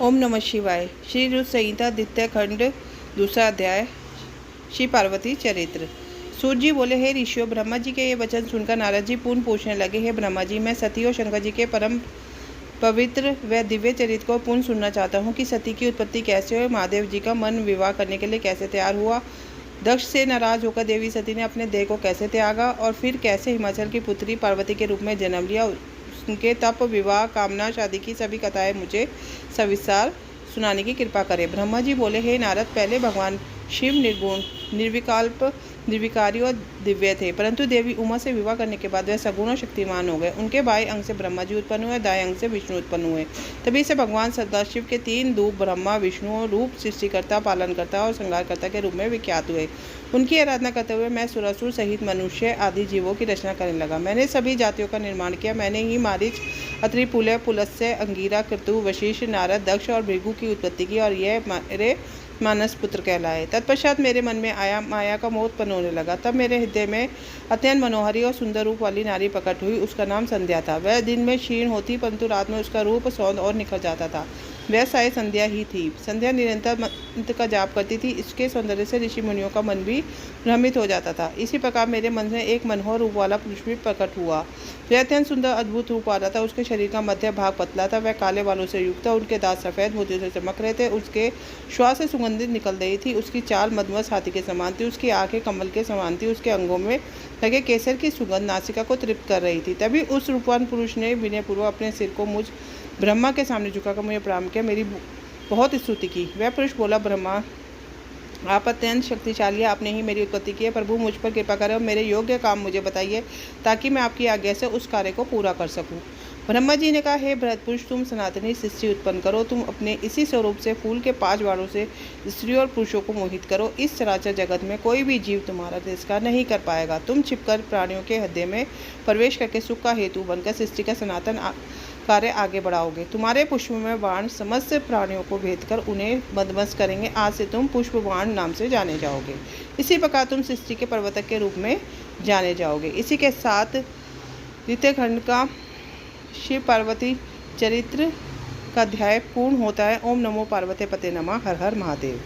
ओम नमः शिवाय। श्री रुद्र संहिता द्वितीय खंड दूसरा अध्याय। श्री पार्वती चरित्र। सूत जी बोले, हे ऋषियों, ब्रह्मा जी के ये वचन सुनकर नारद जी पूर्ण पूछने लगे, हे ब्रह्मा जी, मैं सती और शंकर जी के परम पवित्र व दिव्य चरित्र को पूर्ण सुनना चाहता हूँ कि सती की उत्पत्ति कैसे हुई, महादेव जी का मन विवाह करने के लिए कैसे तैयार हुआ, दक्ष से नाराज होकर देवी सती ने अपने देह को कैसे त्यागा और फिर कैसे हिमाचल की पुत्री पार्वती के रूप में जन्म लिया, उनके तप, विवाह, कामना, शादी की सभी कथाएं मुझे सविस्तार सुनाने की कृपा करें। ब्रह्मा जी बोले, हे नारद, पहले भगवान शिव निर्गुण, निर्विकल्प, निर्विकारी और दिव्य थे, परंतु देवी उमा से विवाह करने के बाद वह सगुण और शक्तिमान हो गए। उनके बाएं अंग से ब्रह्मा जी उत्पन्न हुए, दाएं अंग से विष्णु उत्पन्न हुए। तभी से भगवान सदाशिव के 3 रूप ब्रह्मा, विष्णु रूप सृष्टिकर्ता, पालनकर्ता और संहारकर्ता के रूप में विख्यात हुए। उनकी आराधना करते हुए मैं सुरासुर सहित मनुष्य आदि जीवों की रचना करने लगा। मैंने सभी जातियों का निर्माण किया। मैंने ही मारीच, अत्रि, पुलह, पुलस्त्य, अंगिरा, क्रतु, वशिष्ठ, नारद, दक्ष और भृगु की उत्पत्ति की और यह मेरे मानस पुत्र कहलाए। तत्पश्चात मेरे मन में माया का मोह उत्पन्न होने लगा। तब मेरे हृदय में अत्यंत मनोहरी और सुंदर रूप वाली नारी प्रकट हुई। उसका नाम संध्या था। वह दिन में क्षीण होती, परंतु रात में उसका रूप सौंद और निखर जाता था। वह साय संध्या ही थी। संध्या निरंतर मंत्र का जाप करती थी। इसके सौंदर्य से ऋषि मुनियों का मन भी भ्रमित हो जाता था। इसी प्रकार मेरे मन में एक मनोहर रूप वाला पुरुष भी प्रकट हुआ। वह अत्यंत सुंदर अद्भुत रूप वाला था। उसके शरीर का मध्य भाग पतला था। वह काले बालों से युक्त था। उनके दांत सफ़ेद मोतियों से चमक रहे थे। उसके श्वास से सुगंधित निकल रही थी। उसकी चाल मधुमस्त हाथी के समान थी। उसकी आंखें कमल के समान थी। उसके अंगों में लगे केसर की सुगंध नासिका को तृप्त कर रही थी। तभी उस रूपवान पुरुष ने विनयपूर्वक अपने सिर को मुझ ब्रह्मा के सामने झुकाकर मुझे प्रणाम किया, मेरी बहुत स्तुति की। वह पुरुष बोला, ब्रह्मा, आप अत्यंत शक्तिशाली हैं। आपने ही मेरी उत्पत्ति की है। प्रभु, मुझ पर कृपा करें और मेरे योग्य काम मुझे बताइए, ताकि मैं आपकी आज्ञा से उस कार्य को पूरा कर सकूं। ब्रह्मा जी ने कहा, हे भरत पुरुष, तुम सनातनी सृष्टि उत्पन्न करो। तुम अपने इसी स्वरूप से फूल के 5 बाणों से स्त्रियों और पुरुषों को मोहित करो। इस चराचर जगत में कोई भी जीव तुम्हारा तिरस्कार नहीं कर पाएगा। तुम छिपकर प्राणियों के हृदय में प्रवेश करके सुख का हेतु बनकर सृष्टि का सनातन कार्य आगे बढ़ाओगे। तुम्हारे पुष्प में बाण समस्त प्राणियों को भेद कर उन्हें मदमस्त करेंगे। आज से तुम पुष्प बाण नाम से जाने जाओगे। इसी प्रकार तुम सृष्टि के प्रवर्तक के रूप में जाने जाओगे। इसी के साथ द्वितीय खंड का शिव पार्वती चरित्र का अध्याय पूर्ण होता है। ओम नमो पार्वती पते नमः। हर हर महादेव।